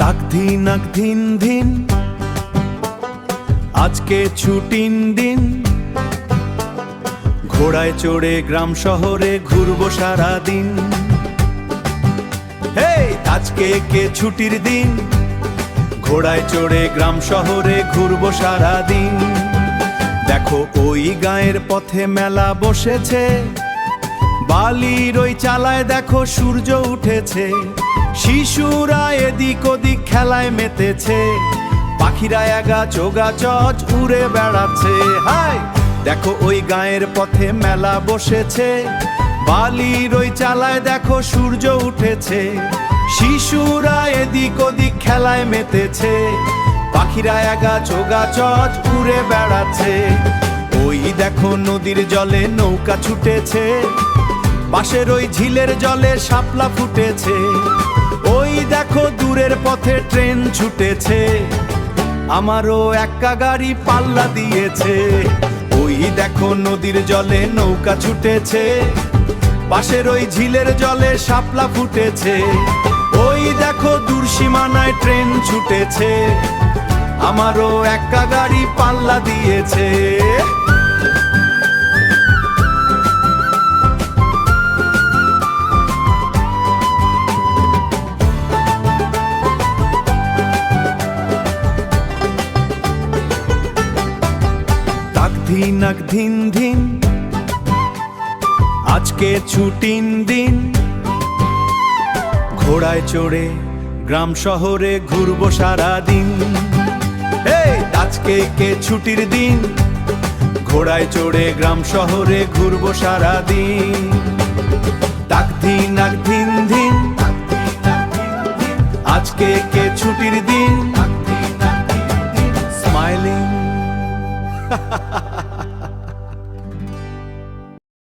তাক ধিন আক ধিন ধিন, আজকে ছুটির দিন। ঘোড়ায় চড়ে গ্রাম শহরে ঘুরবো সারাদিন। হে আজকে কে ছুটির দিন, ঘোড়ায় চড়ে গ্রাম শহরে ঘুরবো সারাদিন। দেখো ওই গায়ের পথে মেলা বসেছে, বালির ওই চালায় দেখো সূর্য উঠেছে। শিশুরা এদিক ওদিক খেলায় মেতেছে, পাখিরা এগা চোগা চচ উড়ে বেড়াচ্ছে। হায় দেখো ওই গায়ের পথে মেলা বসেছে, বালির ওই চালায় দেখো সূর্য উঠেছে। শিশুরা এদিক ওদিক খেলায় মেতেছে, পাখিরা এগা চোগা চচ উড়ে বেড়াচ্ছে। ওই দেখো নদীর জলে নৌকা ছুটেছে, পাশের ওই ঝিলের জলে শাপলা ফুটেছে। ওই দেখো দূরের পথে ট্রেন ছুটেছে, আমারও একা গাড়ি পাল্লা দিয়েছে। ওই দেখো নদীর জলে নৌকা ছুটেছে, পাশের ওই ঝিলের জলে শাপলা ফুটেছে। ওই দেখো দূর সীমানায় ট্রেন ছুটেছে, আমারও একা গাড়ি পাল্লা দিয়েছে। তাক ধিন আক ধিন ধিন, আজকে ছুটির দিন। ঘোড়ায় চড়ে গ্রাম শহরে ঘুরবো সারাদিন। আজকে কে ছুটির দিন, ঘোড়ায় চড়ে গ্রাম শহরে ঘুরবো সারাদিন। তাক ধিন আক